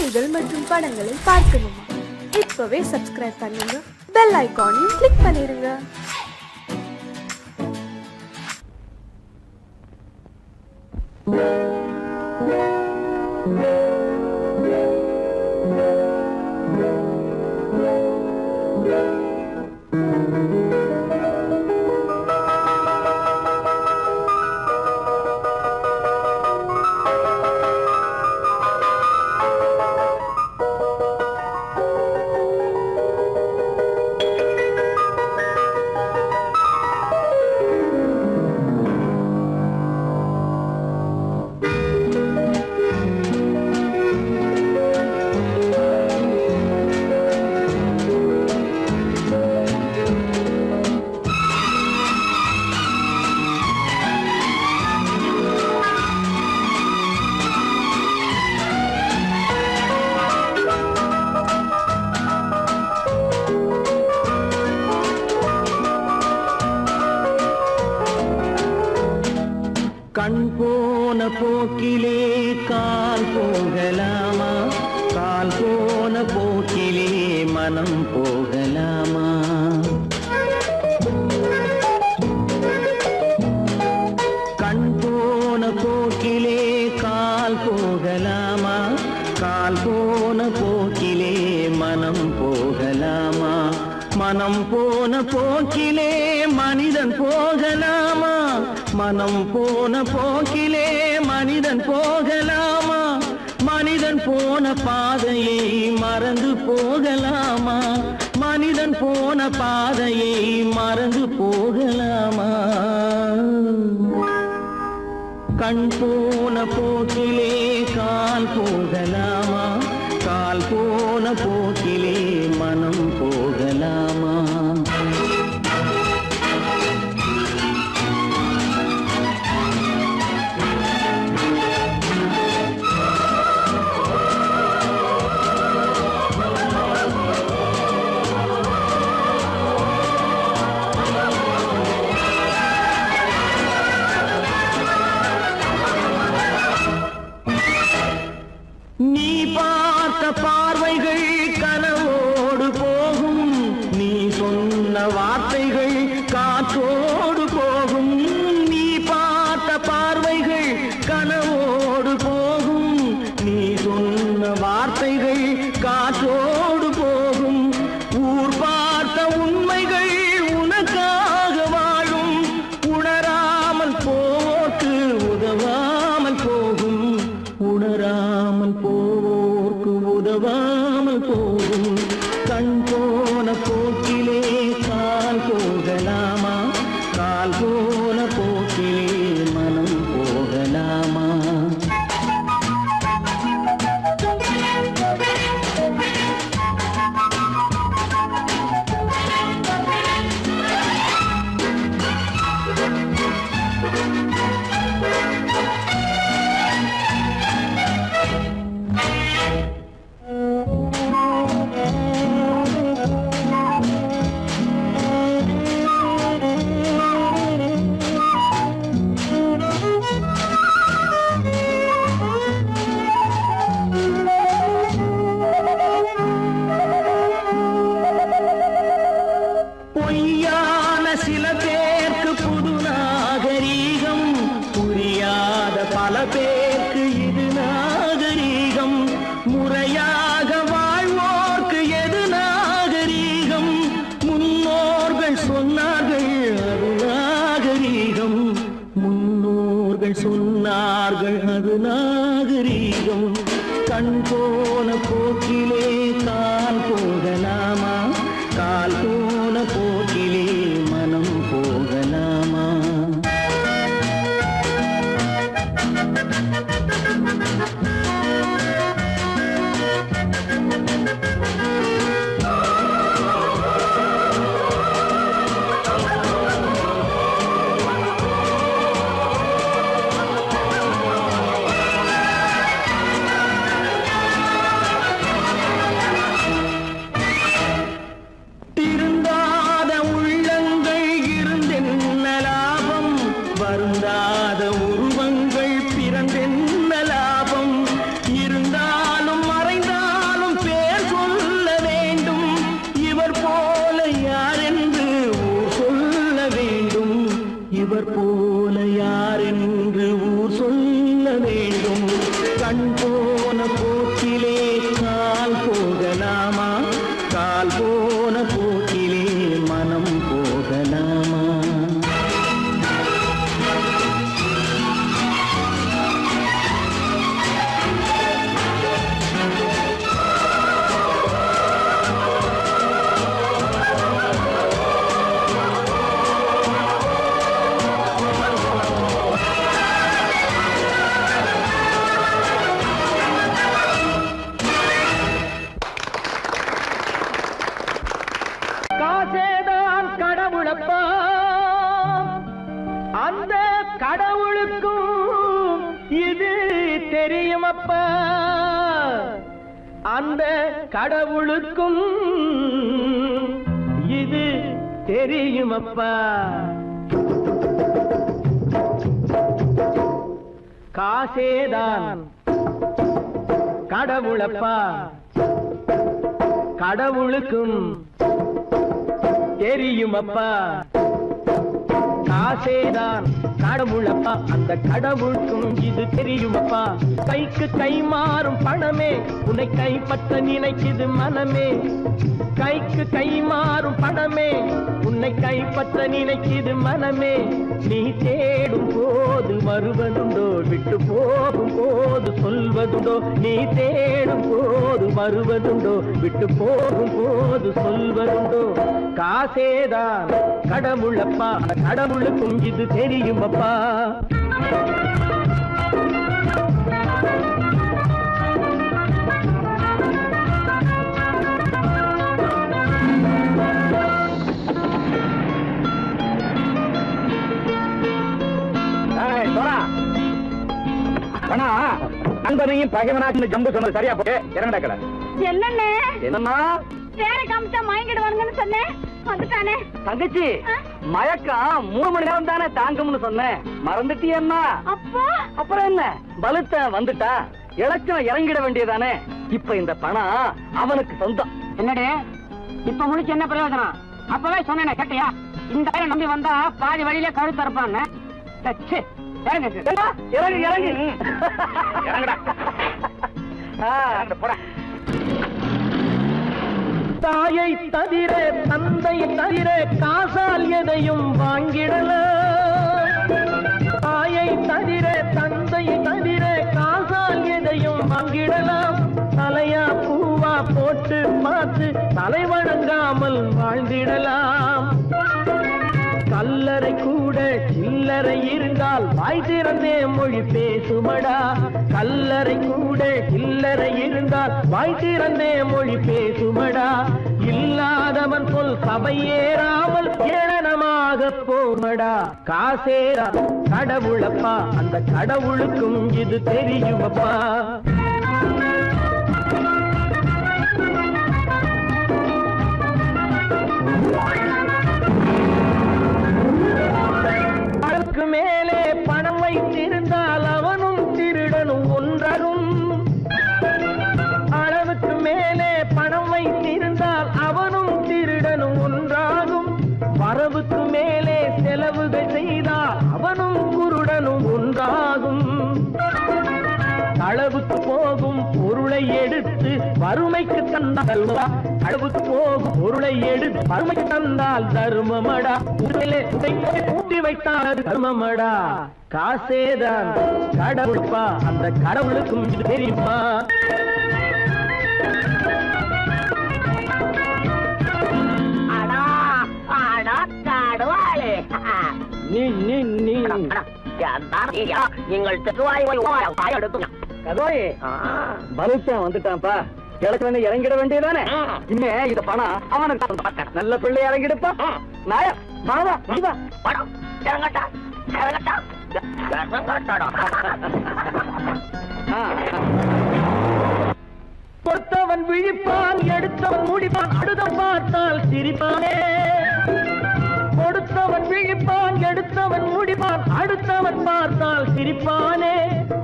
கதைகள் மற்றும் படங்களை பார்க்கணுமா? இப்பவே சப்ஸ்கிரைப் பண்ணுங்க, பெல் ஐகானையும் கிளிக் பண்ணிருங்க. கண் போன போக்கிலே கால் போகலாமா? கால் போன போக்கிலே மனம் போகலாமா? கண் போன போக்கிலே கால் போகலாமா? கால் போன போக்கிலே மனம் போகலாமா? மனம் போன போக்கிலே மனிதன் போகலாமா? மனம் போன போக்கிலே மனிதன் போகலாமா? மனிதன் போன பாதையை மறந்து போகலாமா? மனிதன் போன பாதையை மறந்து போகலாமா? கண் போன போக்கிலே கால் போகலாமா? கால் போன போக்கிலே மனம் போகலாமா? நீ பார்த்த பார்வைகள் கனவோடு போகும், நீ சொன்ன வார்த்தைகள் காற்றோடு போகும். நீ பார்த்த பார்வைகள் கனவோடு போகும், நீ சொன்ன வார்த்தைகள் காற்றோடு போகும். ஊர் பார்த்த உண்மைகள் உனக்காக வாழும், உணராமல் போக்கு உதவாமல் போகும். உணராமல் போவோர்க்கு உதவாமல் போகும். கண் போன போக்கிலே கால் போகலாமா? கால் போன போக்கிலே மனம் போகலாமா? பொய்யான சில பேருக்கு புது நாகரீகம், புரியாத பல பேருக்கு இது நாகரீகம். முறையாக வாழ்வோர்க்கு எது நாகரீகம்? முன்னோர்கள் சொன்னார்கள் அது நாகரீகம். முன்னோர்கள் சொன்னார்கள் அது நாகரீகம். கண் போன போக்கிலே கால் போகலாமா? கால் போன போக்கிலே மனம் போகலாமா? தெரியுமப்பா அந்த கடவுளுக்கும் இது தெரியுமப்பா காசேதான் கடவுளப்பா கடவுளுக்கும் தெரியுமப்பா காசேதான் கடவுளப்பா அந்த கடவுளுக்கும் இது தெரியுமப்பா கைக்கு கை மாறும் பணமே உன்னை கைப்பற்ற நினைக்குது மனமே கைக்கு கை மாறும் பணமே உன்னை கைப்பற்ற நினைக்குது மனமே நீ தேடும் போது வருவதுண்டோ விட்டு போகும் போது சொல்வதுண்டோ நீ தேடும் போது வருவதுண்டோ விட்டு போகும் போது சொல்வதுண்டோ காசேதான் கடவுளப்பா கடவுளுக்கும் இது தெரியுமப்பா நண்பனையும் பகைவனாச்சு ஜம்பு சொன்னது சரியா போட்டு இறங்கடக்கல என்னண்ணே என்னன்னா வேற காமிச்சா மயங்கிடுவானுங்கன்னு சொன்னேன் வந்துட்டானே தங்கச்சி மயக்கம் 3 மணி நேரம் தானே தாங்கும்னு சொன்னேன் மறந்துட்டியம்மா அப்பா அப்புறம் என்ன பலுத்த வந்துட்டா இலச்சம் இறங்கிட வேண்டியதானே இப்ப இந்த பணம் அவனுக்கு சொந்தம் என்னடே இப்ப முடிச்சு என்ன பிரயோஜனம் அப்பவே சொன்னேன் கேட்டியா இந்த பேரை நம்பி வந்தா பாதி வழியில கழுத்து இருப்பான்னு இறங்கு இறங்கு இறங்குடா போடா தாயை தவிர தந்தை தவிர காசால் எதையும் வாங்கிடலாம் தாயை தவிர தந்தை தவிர காசால் எதையும் வாங்கிடலாம் தலையா பூவா போட்டு பார்த்து தலை வணங்காமல் வாழ்ந்திடலாம் கல்லறை கூட சில்லறை இருந்தால் வாய் திறந்தே மொழி பேசுமடா கல்லறை கூட சில்லறை இருந்தால் வாய் திறந்தே மொழி பேசுமடா இல்லாதவன் சொல் சபையேறாமல் ஏளனமாக போமடா காசேரா கடவுளப்பா அந்த கடவுளுக்கும் இது தெரியுமப்பா அளவுக்கு மேலே பணம் வைத்திருந்தால் அவனும் திருடனும் ஒன்றரும் அளவுக்கு மேலே பணம் வைத்திருந்தால் அவனும் திருடனும் ஒன்றாகும் வரவுக்கு மேலே செலவுகள் செய்தால் அவனும் குருடனும் ஒன்றாகும் அளவுக்கு போகும் பொருளை எடுத்து வறுமைக்கு தந்தால் அளவுக்கு போகும் பொருளை எடுத்து வறுமைக்கு தந்தால் தர்மமடா ஊட்டி வைத்தால் தர்மமடா காசேதான் கடவுள்ப்பா அந்த கடவுளுக்கும் இது தெரியுமா நீங்கள் பலுத்தான் வந்துட்டான்ப்பா கிழக்கு இறங்கிட வேண்டியதானே இனிமே இத பணம் அவனுக்கு நல்ல பிள்ளை இறங்கிடுப்பா நாயா பணம் இறங்கட்டா கொடுத்தவன் விழிப்பான் எடுத்தவன் முடிப்பான் அடுத்தவன் பார்த்தால் சிரிப்பானே கொடுத்தவன் விழிப்பான் எடுத்தவன் முடிப்பான் அடுத்தவன் பார்த்தால் சிரிப்பானே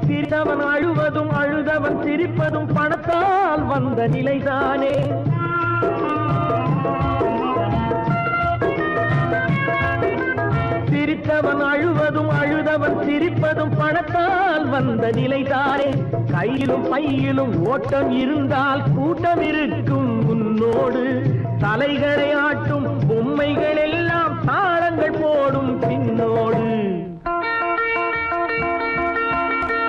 சிரித்தவன் அழுவதும் அழுதவன் சிரிப்பதும் பணத்தால் வந்த நிலைதானே சிரித்தவன் அழுவதும் அழுதவன் சிரிப்பதும் பணத்தால் வந்த நிலைதானே கையிலும் பையிலும் ஓட்டம் இருந்தால் கூட்டம் இருக்கும் உன்னோடு தலைகளை ஆட்டும் பொம்மைகள் எல்லாம் தாளங்கள் போடும் பின்னோடு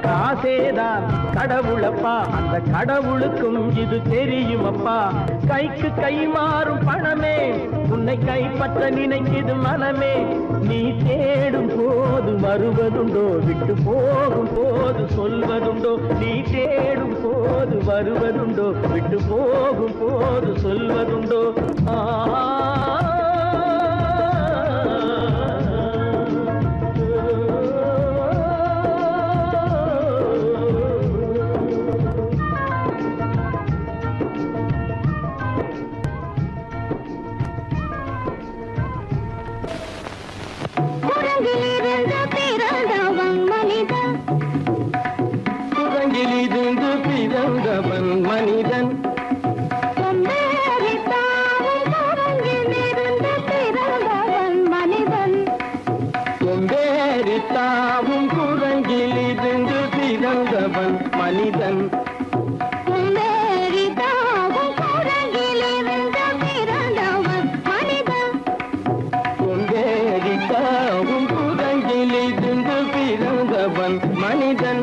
காசேதான் கடவுளப்பா அந்த கடவுளுக்கும் இது தெரியுமப்பா கைக்கு கை மாறும் பணமே உன்னை கைப்பற்ற நினைக்குது மனமே நீ தேடும் போது வருவதுண்டோ விட்டு போகும் போது சொல்வதுண்டோ நீ தேடும் போது வருவதுண்டோ விட்டு போகும் போது சொல்வதுண்டோ பிறந்தவன் மனிதன் தாவும் குரங்கிலிருந்து பிறந்தவன் மனிதன் தாவும் குரங்கிலிருந்து பிறந்தவன் மனிதன்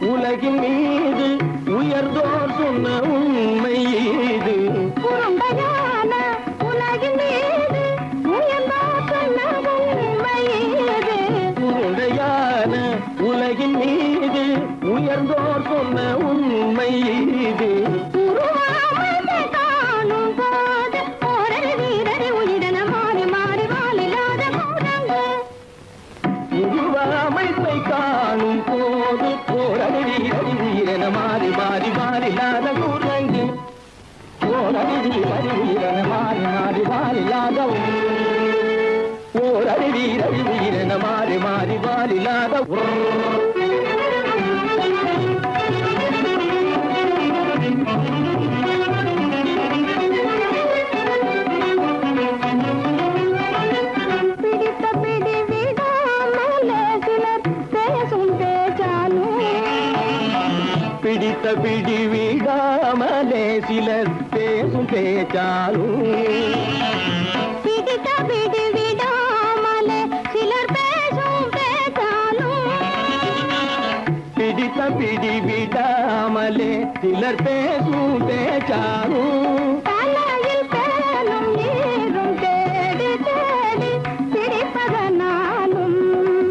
உலகின் மீது உயர்ந்தோர் சொன்ன உண்மை இது உலகின் மீது உயர்ந்தோர் சொன்ன உண்மை இது உருண்டையான உலகின் மீது உயர்ந்தோர் சொன்ன உண்மை இது காணும் போது ஒரு வீரரை உயிரின மாறி மாறி வாழில்லாத உருவாமைப்பை காணும் போது போரடி வீரன மாறி மாறி மாறில்லாத குரங்கு போரடி வீரன மாறி மாறி மாறில்லாத போரடி வீரன மாறி மாறி மாறில்லாத பிடித்த பிடி விடாமலே சிலர் பேசும் பேச்சாலும் பிடித்த பிடி விடாமலே சிலர் பேசும் பேச்சாலும் பிடித்த பிடி விடாமலே சிலர் பேசும் பேச்சாலும் தலையில் பேனும் நீரும் தேடி தேடி பிடிப்பதனாலும்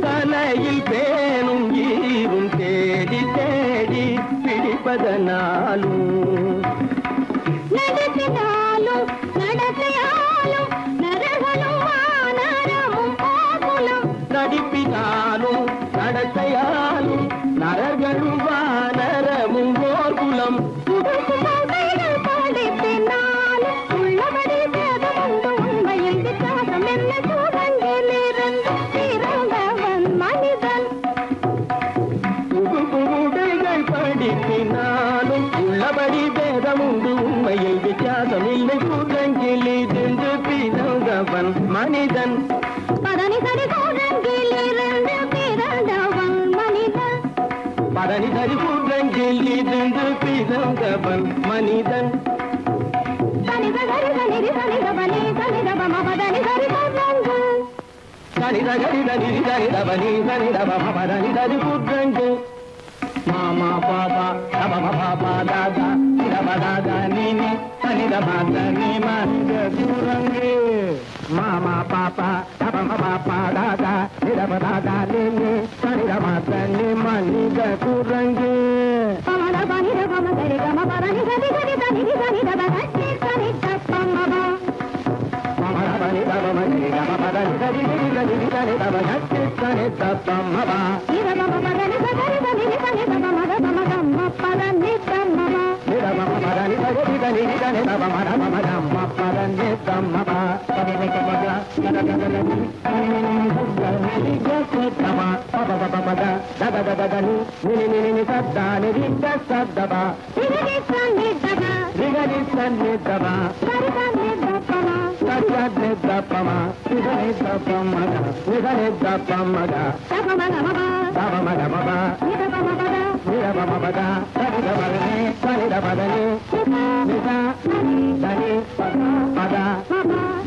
தலையில் பேனும் ஈரும் தேடி தேடி பிடிப்பதனாலும் நடத்தினாலும் நடத்தையாலும் நரகனும் வானரமும் போகுலம் நடிப்பினாலும் நடத்தையாலும் நரகனும் வானரமும் போகுலம் படிப்பினாலும் உள்ளபடி பேதமுண்டு உண்மையில் வித்தியாசம் என்ன சூழங்கிலிருந்து பிறந்தவன் மனிதன் படிப்பினாலும் உள்ளபடி பேதமுண்டு உண்மையில் வித்தியாசம் இல்லை குரங்கிலிருந்து பிறந்தவன் மனிதன் பதனி சரி குரங்கிலிருந்து பிறந்தவன் மனிதன் பதனி சரி குரங்கிலிருந்து பிறந்தவன் மனிதன் சனித கரி சனிரி சனிதபனி சனிதபம பதனி சரி குரங்கு சனித கரி சனிரி சனிதபனி சனிதபம பதனி சரி குரங்கு மாமா பாபா தபம பாபா தாதா தப தாதா நீனி சனிதப தனி மனித குரங்கு மாமா பாபா தபம பாபா தாதா தப தாதா நீனி சனிதப தனி மனித குரங்கு பமத பனித பம சரி கம பரணி சரி சரி தனி சனிதப தனி சனி தப்பமபா பமத பனித பம சரி கம பரணி சரி சரி தனி சனிதப தனி சனி தப்பமபா இதபம பரணி சரி தனி சனி தப்பமத பமதம்ம பரணி தம்மபா இதபம பரணி சரி தனி சனி தப்பமத பமதம்ம பரணி தம்மபா பரணி கமத கதகதலனி கதகதலனி பபபபபத தததததனி நினி நினி சத்தானி ரித்த சத்தபா ரிகரி சன்னிதபா ரிகரி சன்னிதபா சரிதன்னிதபமா சரிதன்னிதபமா ரிகரிதபமத ரிகரிதபமத தபமதமபா தபமதமபா நிதபமபத நிதபமபத சரிதபதனி சரிதபதனி நித தனி பத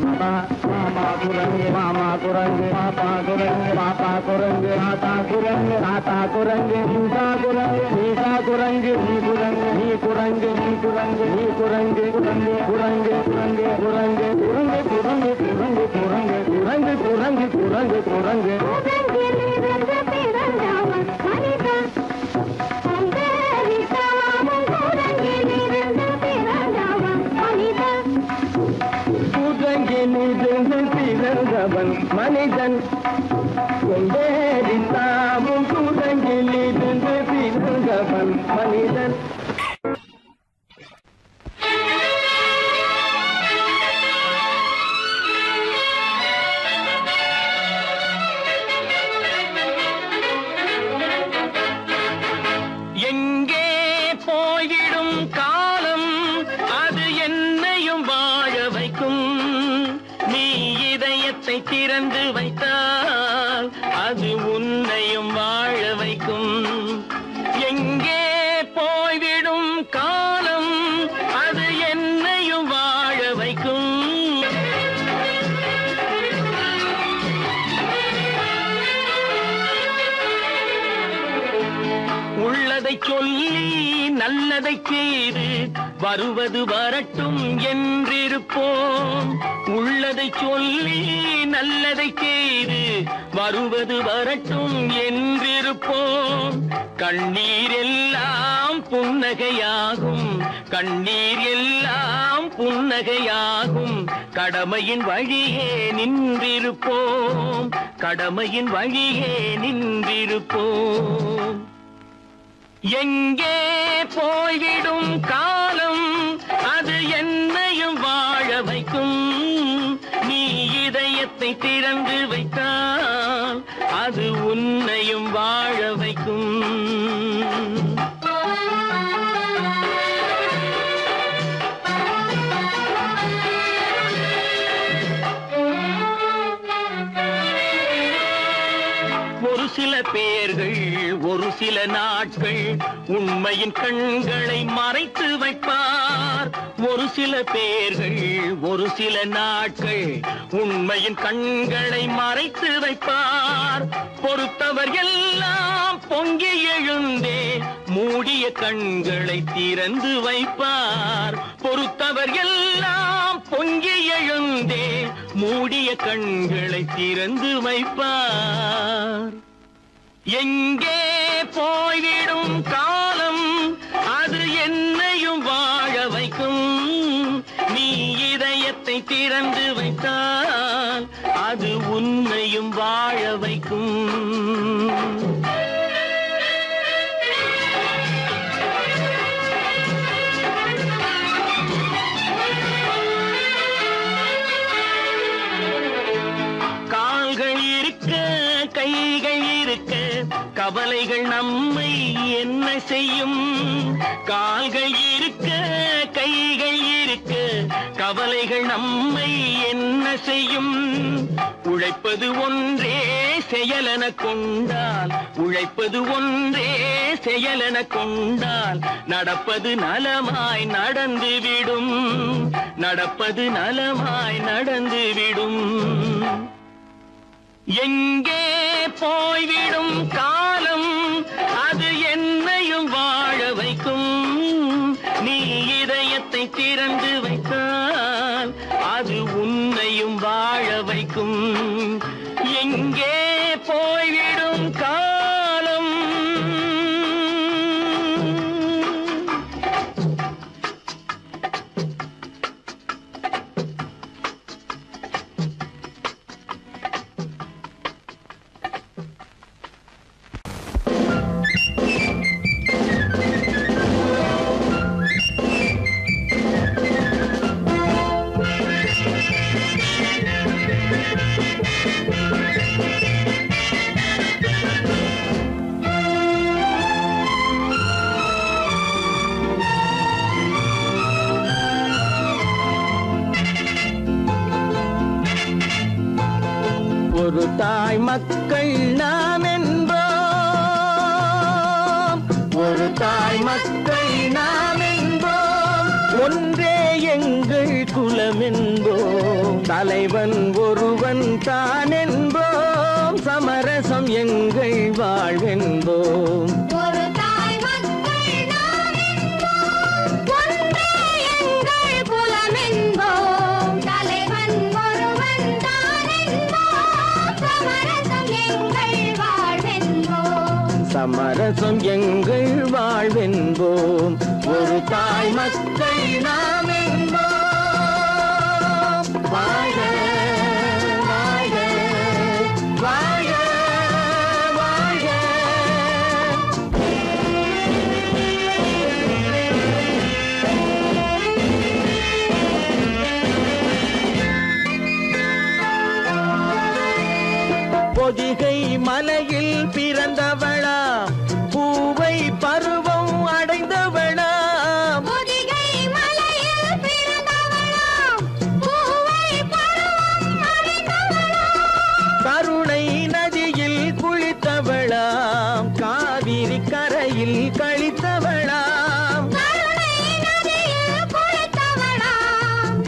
பபா மாமா குரங்கு மாமா குரங்கு பாப்பா குரங்கு பாப்பா குரங்கு ஆத்தா குரங்கு ஆத்தா குரங்கு நீசா குரங்கு நீசா குரங்கு நீ குரங்கு நீ குரங்கு நீ குரங்கு நீ குரங்கு குரங்கு குரங்கு குரங்கு குரங்கு குரங்கு குரங்கு குரங்கு குரங்கு குரங்கு குரங்கு குரங்கு குரங்கு பிறந்தவன் மனிதன் கொண்டேறி தாமும் குரங்கில் இருந்து பிறந்தவன் மனிதன். எங்கே போய்விடும் காலம் அது என்னையும் வாழ வைக்கும். நீ இதயத்தை திறந்து வைத்தால் அது உன்னையும் வாழ வைக்கும். எங்கே போய்விடும் காலம் அது என்னையும் வாழ வைக்கும். உள்ளதை சொல்லி நல்லதை செய்து வருவது வரட்டும் என்றிருப்போம். உள்ளதை சொல்லி நல்லதை செய்து வருவது வரட்டும் என்றிருப்போம். கண்ணீர் எல்லாம் புன்னகையாகும், கண்ணீர் எல்லாம் புன்னகையாகும். கடமையின் வழியே நின்றிருப்போம், கடமையின் வழியே நின்றிருப்போம். எங்கே போய்விடும் காலம் அது என்னையும் வாழ வைக்கும். நீ இதயத்தை திறந்து வைத்தால் அது உன்னையும் வாழ வைக்கும். ஒரு சில பேர்கள் ஒரு சில நாட்கள் உண்மையின் கண்களை மறைத்து வைப்பார். ஒரு சில பேர்கள் ஒரு சில நாட்கள் உண்மையின் கண்களை மறைத்து வைப்பார். பொறுத்தவர் எல்லாம் பொங்கி எழுந்தே மூடிய கண்களை திறந்து வைப்பார். பொறுத்தவர் எல்லாம் பொங்கி எழுந்தே மூடிய கண்களை திறந்து வைப்பார். எங்கே போய்விடும் காலம் அது என்னையும் வாழ வைக்கும். நீ இதயத்தை திறந்து வைத்தால் அது உன்னையும் வாழ வைக்கும். கால்கள் இருக்க கைகள் இருக்க கவலைகள் நம்மை என்ன செய்யும். கால்கள் இருக்க கைகள் இருக்க கவலைகள் நம்மை என்ன செய்யும். உழைப்பது ஒன்றே செயலென கொண்டால், உழைப்பது ஒன்றே செயலென கொண்டால் நடப்பது நலமாய் நடந்துவிடும், நடப்பது நலமாய் நடந்துவிடும். எங்கே போய்விடும் காலம் அது என்னையும் வாழ வைக்கும். நீ இதயத்தை திறந்து வைத்தால் அது உன்னையும் வாழ வைக்கும். எங்கே போய்விடும் காலம். ஒரு தாய் மக்கள் நாம் என்போம், ஒரு தாய் மக்கள் நாம் என்போம். ஒன்றே எங்கள் குலம் என்போம், தலைவன் ஒருவன் தான் என்போம். சமரசம் எங்கள் வாழ்வென்போம். ஒரு தாய் மக்கள் நாம் என்போம், ஒன்றே எங்கள் குலம் என்போம். தலைவன் ஒருவன் தான் என்போம். சமரசம் எங்கள் வாழ்வென்போம். சமரசம் எங்கள் வாழ்வென்போம். ஒரு தாய் மக்கள் நாம் என்போம். வாழ்க வாழ்க வாழ்க வாழ்க. பொதிகை மலையில் பிறந்தவளா, பூவை பருவம் அடைந்தவளா, கருணை நதியில் குளித்தவளாம், காவிரி கரையில் கழித்தவளாம்,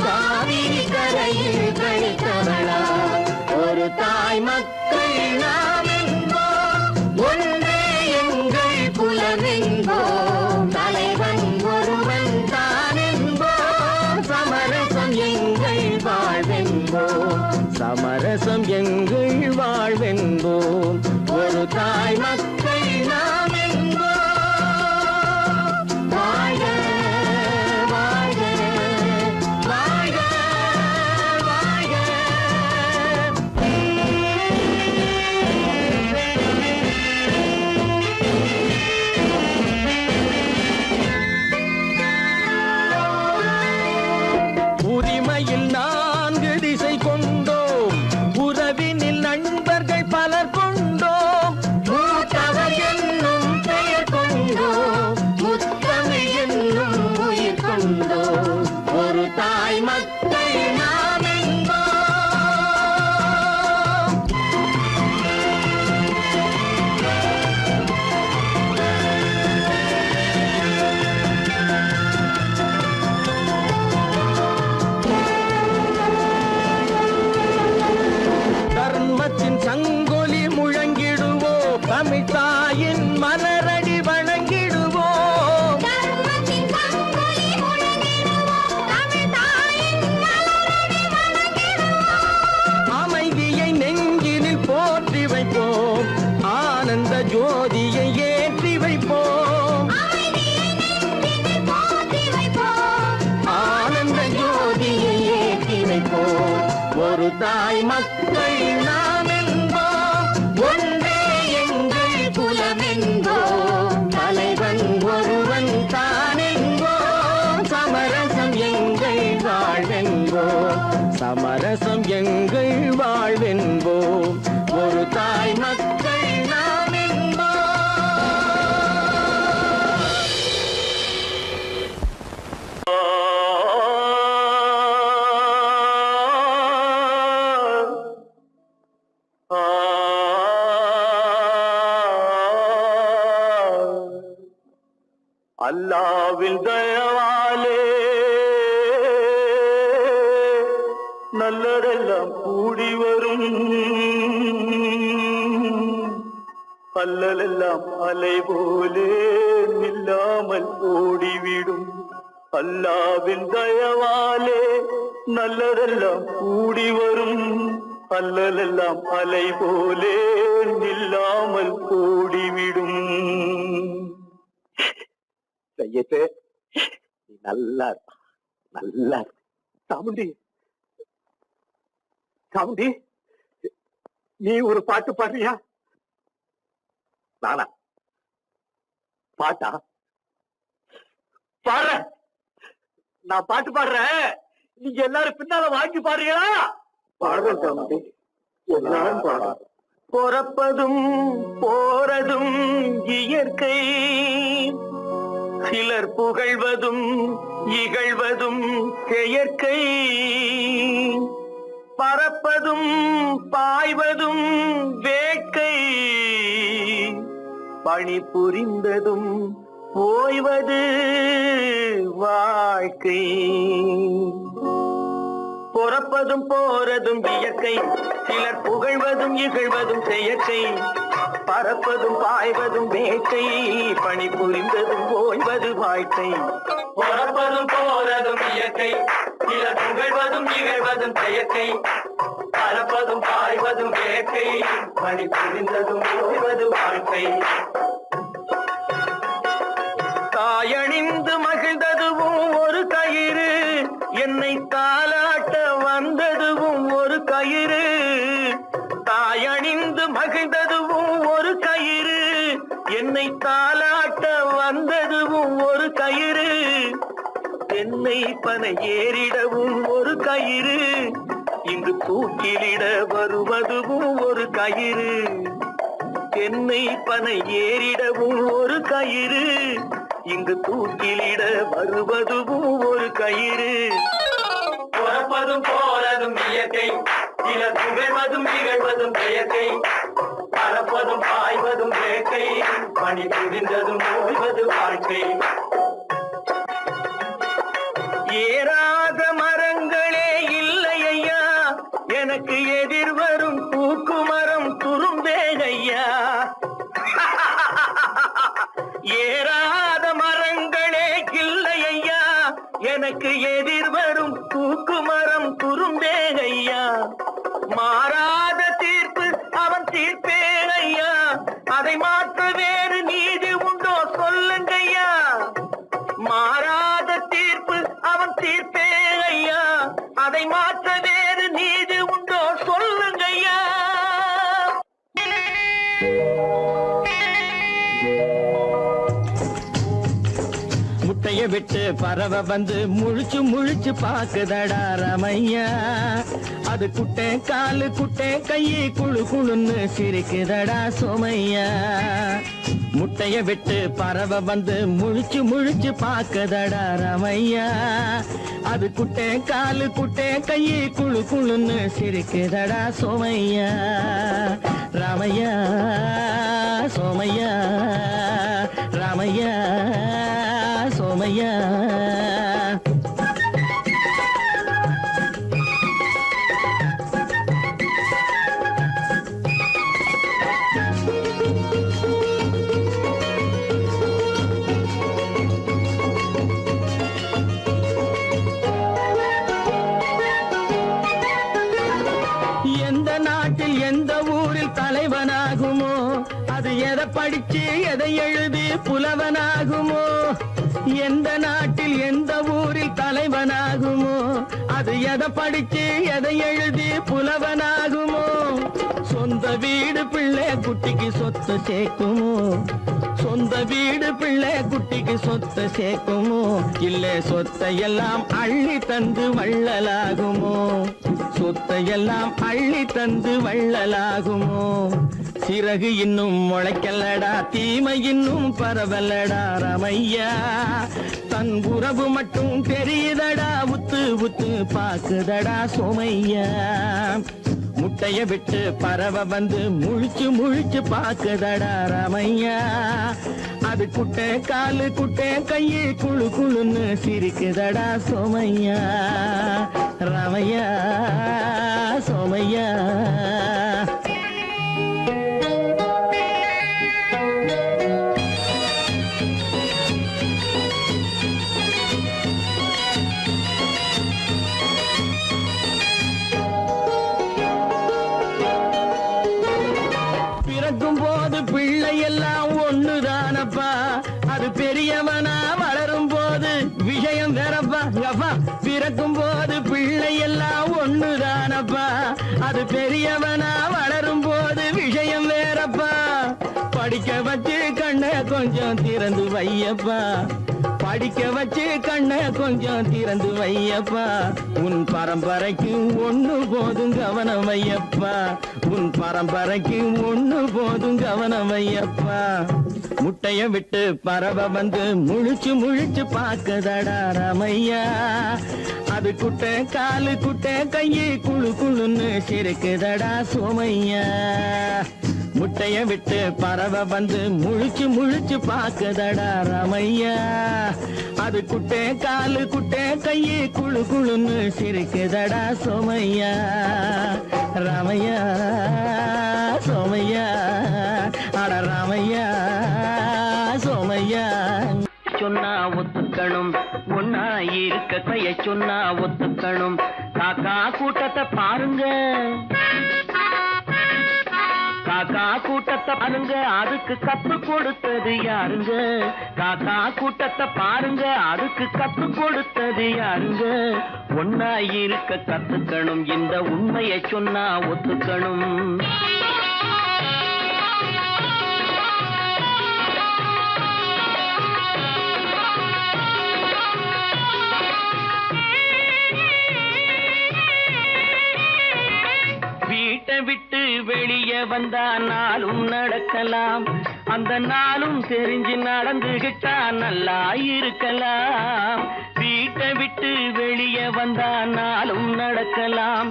காவிரி கரையில் கழித்தவளாம். ஒரு தாய் மக்கள் நாம் என்போம், ஒன்றே எங்கள் குலம் என்போம், தலைவன் ஒருவன் தான் என்போம், சமரசம் எங்கள் வாழ்வென்போம், சமரசம் எங்கள் வாழ்வென்போம். ஒரு தாய் மக்கள் நாம் என்போம். வாழ்க வாழ்க வாழ்க வாழ்க. உரிமையில் 4 திசை கொண்டோம், உறவினில் நண்பர்கள் பலர் கொண்டோம், மூத்தவர் என்னும் பெயர் கொண்டோம், முத்தமிழ் என்னும் உயிர் கொண்டோம். ஒரு தாய் மக்கள் நாம் என்போம். தர்மத்தின் சங்கொலி முழங்கிடுவோம், தமிழ் தாயின் மலரடி வணங்கிடுவோம், அமைதியை நெஞ்சினில் போற்றி வைப்போம், ஆனந்த ஜோதியை ஏற்றி வைப்போம், ஆனந்த ஜோதியை ஏற்றி வைப்போம். ஒரு தாய் மக்கள் நாம் என்போம், ஒன்றே எங்கள் குலம் என்போம், தலைவன் ஒருவன் தான் என்போம், சமரசம் எங்கள் வாழ்வென்போம், சமரசம் எங்கள் வாழ்வென்போம். ஒரு தாய் மக்கள் நாம் அல்லாவின் தயவாலே நல்லதெல்லாம் கூடி வரும், அல்லலெல்லாம் அலை போலே நில்லாமல் ஓடிவிடும். அல்லாவின் தயவாலே நல்லதெல்லாம் கூடி வரும், அல்லலெல்லாம் அலை போலே நில்லாமல் ஓடிவிடும். செய்யட்டு நீ நல்லா நல்லா சாமுண்டி, சாமுண்டி நீ ஒரு பாட்டு பாடுறியா? நானா பாட்டா பாடுறேன், நான் பாட்டு பாடுறேன், நீங்க எல்லாரும் பின்னால வாங்கி பாடுறீங்களா? பாடுறேன் சாமுண்டி, எல்லாரும் பாடுற. பிறப்பதும் போறதும் இயற்கை, சிலர் புகழ்வதும் இகழ்வதும் செயற்கை, பறப்பதும் பாய்வதும் வேட்கை, பணி புரிந்ததும் ஓய்வது வாழ்க்கை. பிறப்பதும் போறதும் இயற்கை, சிலர் புகழ்வதும் இகழ்வதும் செயற்கை, பறப்பதும் பாய்வதும் வேட்கை, பணி புரிந்ததும் ஓய்வது வாழ்க்கை. பிறப்பதும் போறதும் இயற்கை, சிலர் புகழ்வதும் இகழ்வதும் செயற்கை, பறப்பதும் பாய்வதும் வேட்கை, பணி புரிந்ததும் ஓய்வது வாழ்க்கை. தாயணிந்து மகிழ்ந்ததுவும் ஒரு கயிறு, என்னை தாலாட்ட வந்ததுவும் ஒரு கயிறு, தாயணிந்து வந்ததுவும் ஒரு கயிறு, தென்னை பனை ஏறிடவும் ஒரு கயிறு, இங்கு தூக்கிலிட வருவதுவும் ஒரு கயிறு. தென்னை பனை ஏறிடவும் ஒரு கயிறு, இங்கு தூக்கிலிட வருவதுவும் ஒரு கயிறு. பிறப்பதும் போறதும் இயற்கை, சிலர் புகழ்வதும் நிகழ்வதும் செயற்கை, பறப்பதும் பாய்வதும் வேட்கை, பணி புரிந்ததும் ஓய்வது வாழ்க்கை. ஏறாத மரங்களே இல்லை ஐயா, எனக்கு எதிர் வரும் பூக்கு மரம் துரும்பேகையா. ஏறாத மரங்களே இல்லை ஐயா, எனக்கு எதிர் வரும் பூக்கு மரம் துரும்பேகையா. மாறாத தீர்ப்பு அவன் தீர்ப்பேகையா, அதை மாற்ற வேறு நீதி உண்டோ சொல்லுங்கய்யா. மாறாத தீர்ப்பு அவன் தீர்ப்பேகையா, அதை மாற்ற வேறு நீதி உண்டோ சொல்லுங்கய்யா. முட்டைய விட்டு பறவை வந்து முழிச்சு முழிச்சு பாக்குதடா ரமையா. அது குட்டை காலு குட்டை கையை குழு குழுன்னு சிரிக்குதடா சோமையா. முட்டைய விட்டு பறவை வந்து முழிச்சு முழிச்சு பாக்குதடா ரமையா. அது குட்டை காலு குட்டை கையை குழு குழுன்னு சிரிக்குதடா சோமையா. ராமையா சோமையா, ராமையா சோமையா. எந்த நாட்டில் எந்த ஊரில் தலைவனாகுமோ, அது எதை படிச்சு எதை எழுதி புலவனாகுமோ. எந்த நாட்டில் எந்த ஊரில் தலைவனாகுமோ, அது எதை படிச்சு எதை எழுதி புலவனாகுமோ. சொந்த வீடு பிள்ளை குட்டிக்கு சொத்து சேர்க்குமோ, சொந்த வீடு பிள்ளை குட்டிக்கு சொத்து சேர்க்குமோ. இல்ல சொத்தையெல்லாம் அள்ளி தந்து வள்ளலாகுமோ, சொத்தையெல்லாம் அள்ளி தந்து வள்ளலாகுமோ. சிறகு இன்னும் முளைக்கல்லடா, தீமை இன்னும் பரவலடா ரமையா. தன் உறவு மட்டும் தெரியுதடா, உத்து உத்து பாக்குதடா சோமையா. முட்டைய விட்டு பறவை வந்து முழிச்சு முழிச்சு பாக்குதடா ரமையா. அது குட்டை காலு குட்டை கையை குழு குழுன்னு சிரிக்குதடா சோமையா. ரமையா சோமையா. பிறக்கும் போது பிள்ளை எல்லாம் ஒண்ணுதானப்பா, அது பெரியவனா வளரும் போது விஷயம் வேறப்பா. அப்பா பிறக்கும் போது பிள்ளை எல்லாம் ஒண்ணுதானப்பா, அது பெரியவனா வளரும் போது விஷயம் வேறப்பா. படிக்க வச்சு கண்ணை கொஞ்சம் திறந்து வையப்பா, படிக்க வச்சு கண்ணை கொஞ்சம் திறந்து வையப்பா. உன் பரம்பரைக்கு ஒண்ணு போதும் கவனம் வையப்பா, உன் பரம்பரைக்கு ஒண்ணு போதும் கவனம் வையப்பா. முட்டைய விட்டு பறவை வந்து முழிச்சு முழிச்சு பாக்குதடா ரமையா. அது குட்டை காலு குட்டை கையை குழு குழுன்னு சிரிக்குதடா சோமையா. முட்டைய விட்டு பறவை வந்து முழிச்சு முழிச்சு பாக்குதடா ரமையா. அது குட்டை காலு குட்டை கையை குழு குழுன்னு சிரிக்குதடா சோமையா. ராமையா சோமையா, அட ராமையா சோமையா. சொன்னா ஒத்துக்கணும், ஒன்னா இருக்க கைய சொன்னா ஒத்துக்கணும். காக்கா கூட்டத்தை பாருங்க, காக்கா கூட்டத்தை பாருங்க, அதுக்கு கத்து கொடுத்தது யாருங்க. காக்கா கூட்டத்தை பாருங்க, அதுக்கு கத்து கொடுத்தது யாருங்க. ஒன்னா இருக்க கத்துக்கணும், இந்த உண்மையை சொன்னா ஒத்துக்கணும். வந்தா நாளும் நடக்கலாம், அந்த நாளும் தெரிஞ்சு நடந்துகிட்டா நல்லா இருக்கலாம். வீட்டை விட்டு வெளியே வந்தா நாளும் நடக்கலாம்,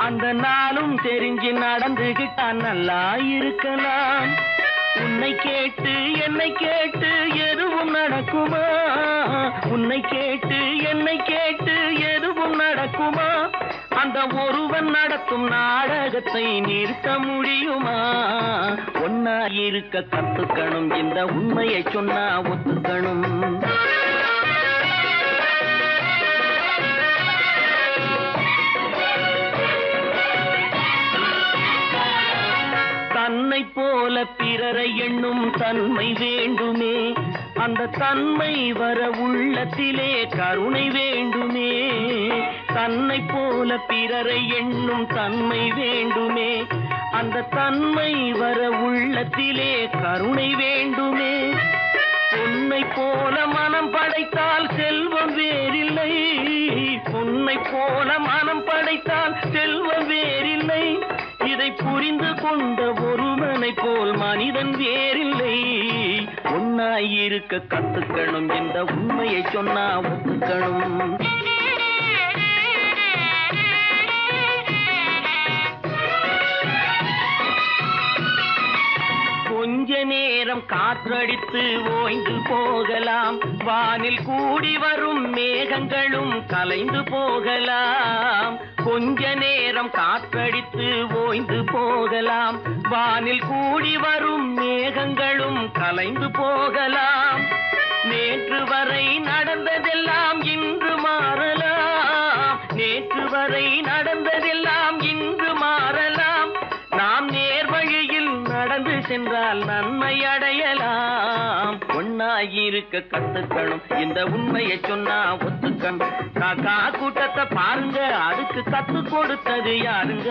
அந்த நாளும் தெரிஞ்சு நடந்துகிட்டா நல்லா இருக்கலாம். உன்னை கேட்டு என்னை கேட்டு எதுவும் நடக்குமா, உன்னை கேட்டு என்னை கேட்டு எதுவும் நடக்குமா, அந்த ஒருவன் நடத்தும் நாடகத்தை நிறுத்த முடியுமா? ஒன்னா இருக்க கத்துக்கணும், இந்த உண்மையை சொன்னா ஒத்துக்கணும். தன்னை போல பிறரை எண்ணும் தன்மை வேண்டுமே, அந்த தன்மை வர உள்ளத்திலே கருணை வேண்டுமே. தன்னை போல பிறரை எண்ணும் தன்மை வேண்டுமே, அந்த தன்மை வர உள்ளத்திலே கருணை வேண்டுமே. பொன்னை போல மனம் படைத்தால் செல்வம் வேறில்லை, பொன்னை போல மனம் படைத்தால் செல்வம் வேறில்லை. இதை புரிந்து கொண்ட ஒருவனை போல் மனிதன் வேறில்லை. ஒன்னாயிருக்க கத்துக்கணும், இந்த உண்மையை சொன்னா ஒத்துக்கணும். கொஞ்ச நேரம் காற்றடித்து ஓய்ந்து போகலாம், வானில் கூடி வரும் மேகங்களும் கலைந்து போகலாம். கொஞ்ச நேரம் காற்றடித்து ஓய்ந்து போகலாம், வானில் கூடி வரும் மேகங்களும் கலைந்து போகலாம். நேற்று வரை நடந்ததெல்லாம் இன்று மாறலாம், நேற்று வரை நடந்ததெல்லாம் இன்று மாறலாம். நாம் நேர்வழியில் நடந்து சென்றால் நன்மை அடையலாம். ஒன்னாயிருக்க கத்துக்கணும், இந்த உண்மையை சொன்னா ஒத்துக்கணும். காக்கா கூட்டத்தை பாருங்க, அதுக்கு கத்து கொடுத்தது யாருங்க?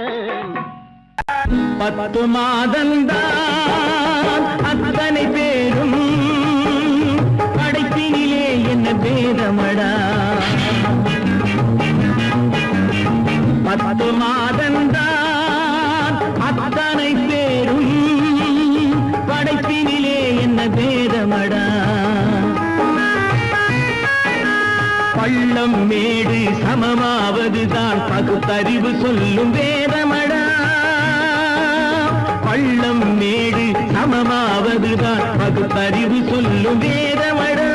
10 மாதந்தான் அத்தனை பேரும் படைப்பினிலே என்ன பேதமடா. 10 மாதந்தான் அத்தனை பேரும் படைப்பினிலே என்ன பேதமடா. பள்ளம் மேடு சமமாவதுதான் பகுத்தறிவு சொல்லும் வேதமடா. பள்ளம் மேடு சமமாவதுதான் பகுத்தறிவு சொல்லும் வேதமடா,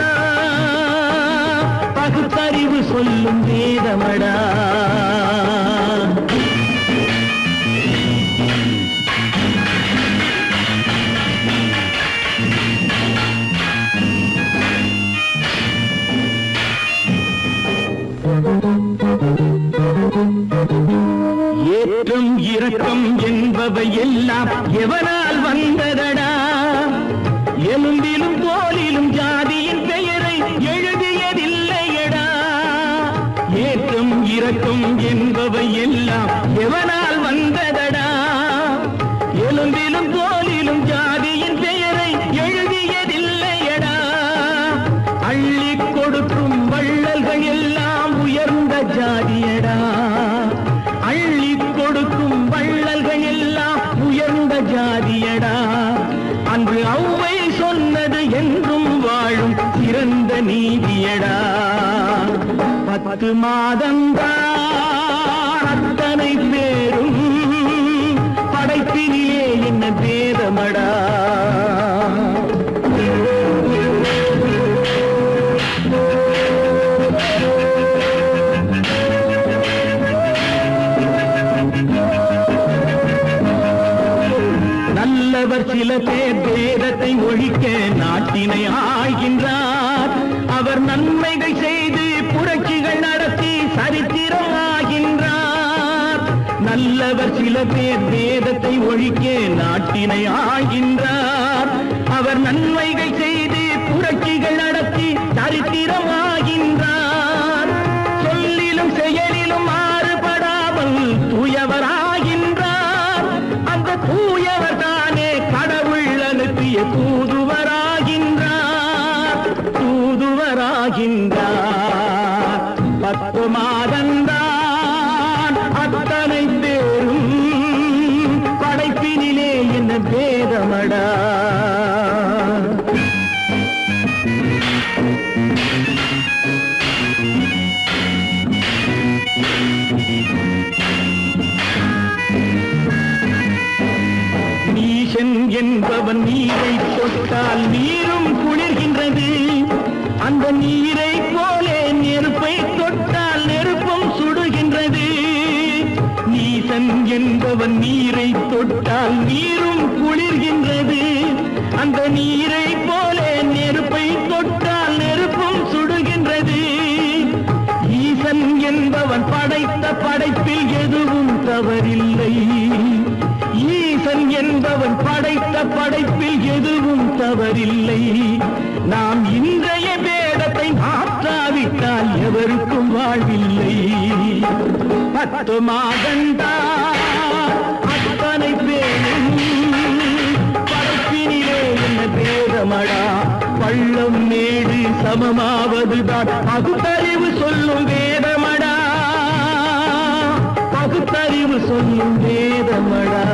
பகுத்தறிவு சொல்லும் வேதமடா. ஏற்றம் இரக்கம் என்பவை எல்லாம் எவனால் வந்ததடா. எலும்பிலும் தோலிலும் ஜாதியின் பெயரை எழுதியதில்லையடா. ஏற்றம் இரக்கம் என்பவை எல்லாம் எவனால் வந்ததடா. எலும்பிலும் தோலிலும் ஜாதியின் பெயரை எழுதியதில்லையடா. அள்ளி கொடுக்கும் வள்ளல்கள் எல்லாம் உயர்ந்த ஜாதியடா. அள்ளி கொடுக்கும் வள்ளல்கள் எல்லாம் உயர்ந்த ஜாதியடா. அன்று ஔவை சொன்னது என்றும் வாழும் சிறந்த நீதியடா. 10 மாதந்தான் அத்தனை பேரும் படைப்பினிலே என்ன பேதமடா. நல்லவர் சில பேர் வேதத்தை ஒழிக்க நாட்டினை ஆள்கின்றார். அவர் நன்மைகள் செய்து புரட்சிகள் நடத்தி சரித்திரம் ஆகின்றார். நல்லவர் சில பேர் வேதத்தை ஒழிக்க நாட்டினை ஆள்கின்றார். அவர் நன்மைகள் செய்து புரட்சிகள் நடத்தி சரித்திரம் ஆகின்றார். சொல்லிலும் செயலிலும் மாறுபடாமல் தூயவராகின்றார். அந்த தூயவர் தானே கடவுள் அனுப்பிய தூதுவராகின்றார், தூதுவராகின்றார். 10 மாதந்தான் அத்தனை பேரும் படைப்பினிலே நீசன் என்பவன் நீரை தொட்டால் நீரும் குளிர்கின்றது. அந்த நீரை போலே நெருப்பை தொட்டால் நெருப்பும் சுடுகின்றது. நீசன் என்பவன் நீரை தொட்டால் நீரும் குளிர்கின்றது. அந்த நீரை போலே நெருப்பை தொட்டால் நெருப்பும் சுடுகின்றது. ஈசன் என்பவன் படைத்த படைப்பில் எதுவும் தவறில்லை. ஈசன் என்பவன் படைத்த படைப்பில் எதுவும் தவறில்லை. நாம் இன்றைய வேதத்தை மாற்றாவிட்டால் எவருக்கும் வாழ்வில்லை. 10 மாதந்தா அத்தனை பேரும் படைப்பினிலே என்ன பேதமடா. பள்ளம் மேடு சமமாவதுதான் பகுத்தறிவு சொல்லும் வேதமடா. பகுத்தறிவு சொல்லும் வேதமடா.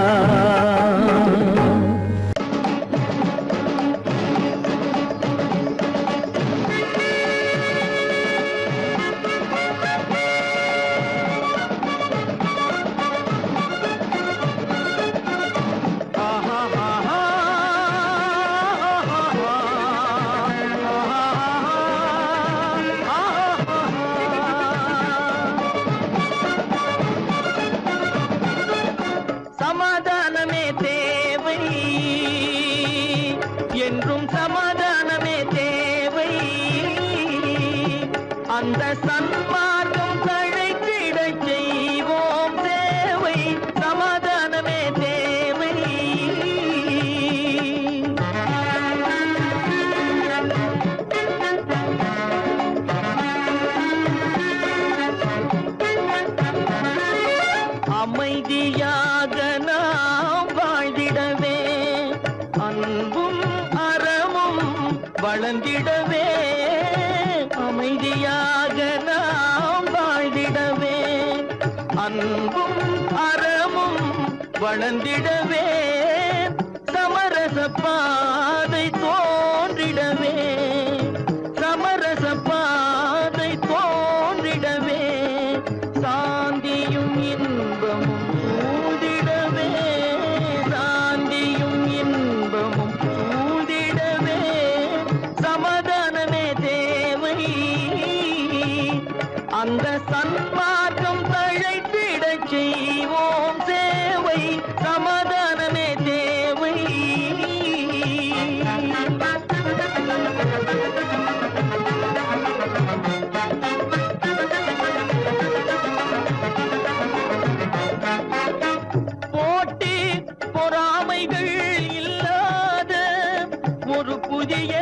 சமாதானமே தேவை என்றும் சமாதானமே தேவை. அந்த சன்மார்க்கம் தழைத்திடச் செய்வோம் சேவை. சமாதானமே தேவை. அமைதியாக நாம் வாழ்ந்திடவே அன்பும் அறமும் வளர்ந்திடவே. அமைதியாக நாம் வாழ்ந்திடவே அன்பும் அறமும் வளர்ந்திடவே. சமரச பாதை தோன்றிடவே சமரச பாதை தோன்றிடவே. சாந்தியும் இன்பமும் சூழ்ந்திடவே சாந்தியும் இன்பமும் சூழ்ந்திடவே. சமாதானமே தேவை. அந்த சன்மார்க்கம் தழைத்திடச் செய்வோம் சேவை. சமாதானமே தேவை. போட்டி பொறாமைகள் இல்லாத ஒரு புதிய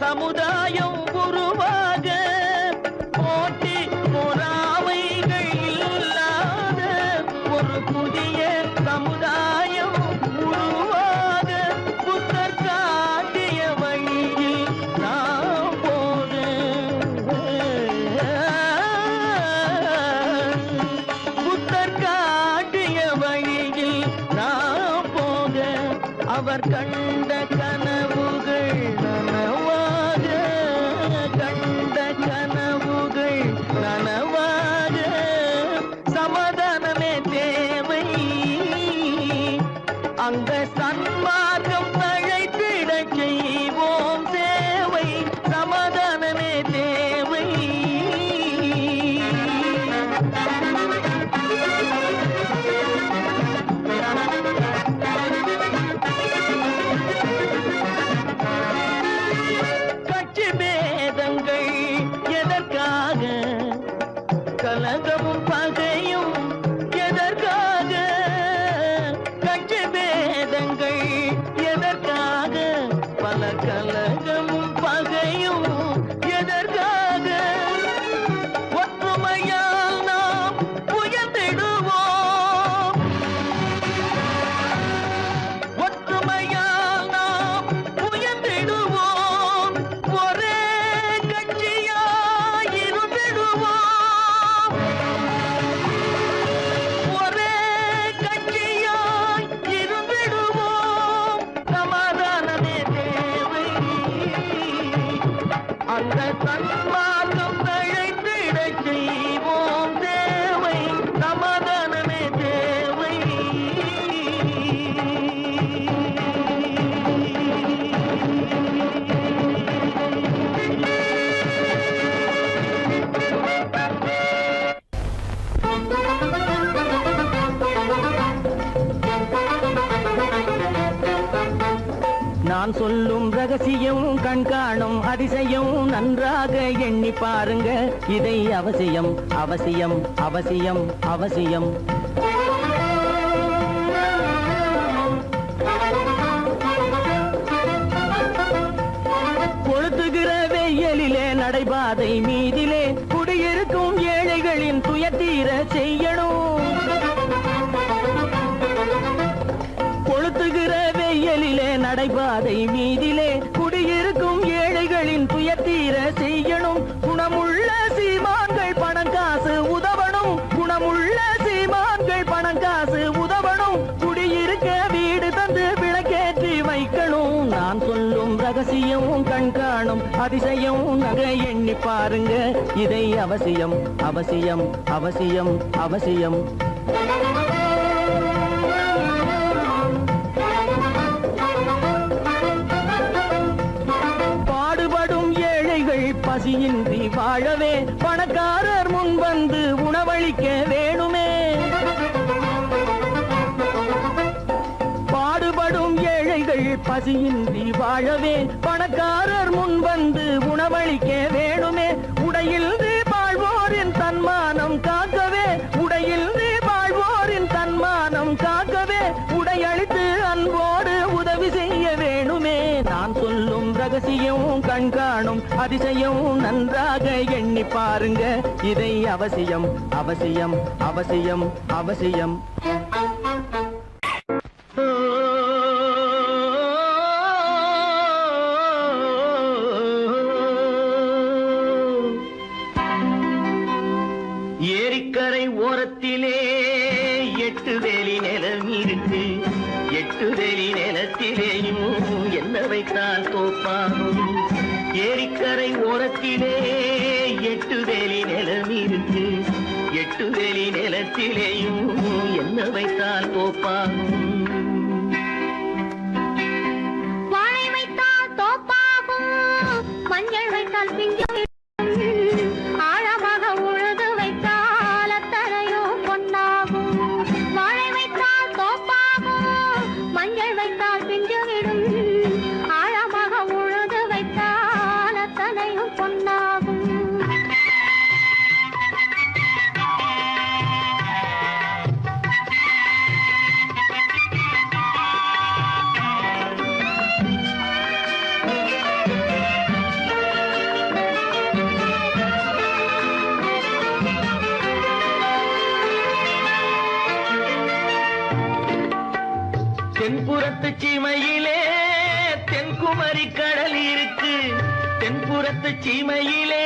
சமுதாயம் உருவாக. போட்டி பொறாமைகள் இல்லாத ஒரு புதிய சமுதாயம் உருவாக. புத்தர் காட்டிய வழியில் நாம் போக. புத்தர் காட்டிய வழியில் நாம் போக. அவர் கண்ட கனவுகள் நனவாக. கண்ட கனவுகள் நனவாக. சமாதானமே தேவை. அங்க சன்மார்க்கம் தழைத்திடச் செய்வோம் சேவை. சமாதானமே தேவை. கட்சி பேதங்கள் எதற்காக? கலகமும் பகையும் எதற்காக? கட்சி பேதங்கள் எதற்காக? பல கலகமும் பகையும் எதற்காக? தன்மார்க்கம் தழைத்திடச் செய்வோம் தேவை சமாதானமே தேவை. நான் சொல்லும் ரகசியம் கண்காணும் அதிசயம் நன்றாக எண்ணி பாருங்க. இதை அவசியம் அவசியம் அவசியம் அவசியம். கொளுத்துகிற வெயிலிலே நடைபாதை மீதிலே குடியிருக்கும் ஏழைகளின் துயத்தீர செய்யணும். கொளுத்துகிற வெயிலிலே நடைபாதை மீதிலே குடியிருக்கும் ஏழைகளின் துயத்தீர செய்யணும். குணமுள்ள சீமான்கள் பணம் காசு உதவணும். குணமுள்ள சீமான்கள் பணம் காசு உதவணும். குடியிருக்க வீடு தந்து விளக்கேற்றி வைக்கணும். நான் சொல்லும் ரகசியம் கண்காணும் அதிசயம் நகை எண்ணி பாருங்க. இதை அவசியம் அவசியம் அவசியம் அவசியம். பசியின்றி வாழவே பணக்காரர் முன் வந்து உணவளிக்க வேணுமே. பாடுபடும் ஏழைகள் பசியின்றி வாழவே பணக்காரர் முன் வந்து உணவளிக்க வேணுமே. உடையில் வாழ்வோரின் தன்மானம் காக்கவே உடையில் வாழ்வோரின் தன்மானம் காக்கவே உடையளித்து அன்போடு உதவி செய்ய வேணுமே. நான் சொல்லும் ரகசியம் கண்காணும் அதிசயம் நன்றாக எண்ணி பாருங்க. இதை அவசியம் அவசியம் அவசியம் அவசியம். ஏரிக்கரை ஓரத்திலே 8 வேலி நிலம் இருக்கு. 8 வேலி நிலத்திலேயும் என்ன வைத்தால் தோப்பாகும். ஏரிக்கரை ஓரத்திலே 8 வேலி நிலம் இருக்கு. 8 வேலி நிலத்திலேயும் என்ன வைத்தால் தோப்பாகும். வாழை வைத்தால் தோப்பாகும், மஞ்சள் வைத்தால் பிஞ்சு, ஆழமாக உழுது வைத்தால் அத்தனையோ பொன்னாகும். வாழை வைத்தால் தோப்பாகும், மஞ்சள் வைத்தால் பிஞ்சு விடும், ஆழமாக உழுது வைத்தால் அத்தனையும் பொன்னாகும். தென்புறத்து சீமையிலே தென்குமரி கடல் இருக்கு. தென்புறத்து சீமையிலே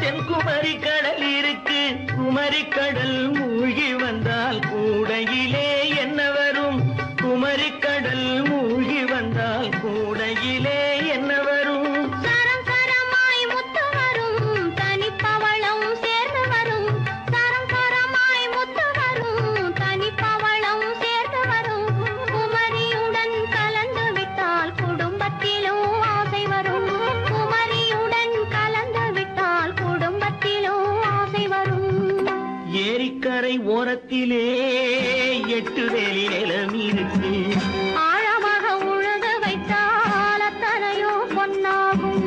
தென்குமரி கடல் இருக்கு. குமரி கடல் மூழ்கி வந்தால் கூடையிலே என்ன வரும். குமரி கடல் மூழ்கி வந்தால் கூடையிலே என்ன வரும். சரம் சரமாய் முத்து வரும், தனிப்பவளம் சேர்ந்து வரும். சரம் சரமாய் முத்து வரும், தனிப்பவளம் சேர்ந்து வரும். குமரியுடன் கலந்து விட்டால் குடும்பத்திலும் ஆசை வரும். குமரியுடன் கலந்து விட்டால் குடும்பத்திலும் ஆசை வரும். ஏரிக்கரை ஓரத்திலே 8 வேலி நிலம் இருக்கு. ஆழமாக உழுது வைத்தால் அத்தனையோ பொன்னாகும்.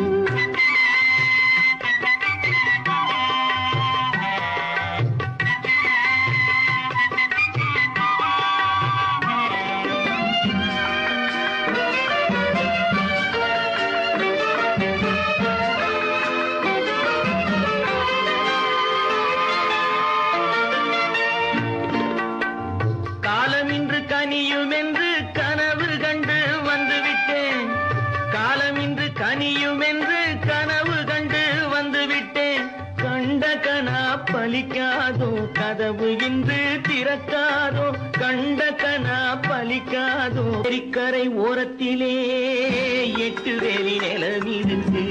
காலமின்று கனியும் என்று கனவு கண்டு வந்துவிட்டேன். காலமின்று கனியும் என்று கனவு கண்டு வந்துவிட்டேன். கண்ட கனா பலிக்காதோ கதவு இன்று திறக்காதோ. கண்ட கனா பலிக்காதோ. ஏரிக்கரை ஓரத்திலே 8 வேலி நிலம் இருக்கு.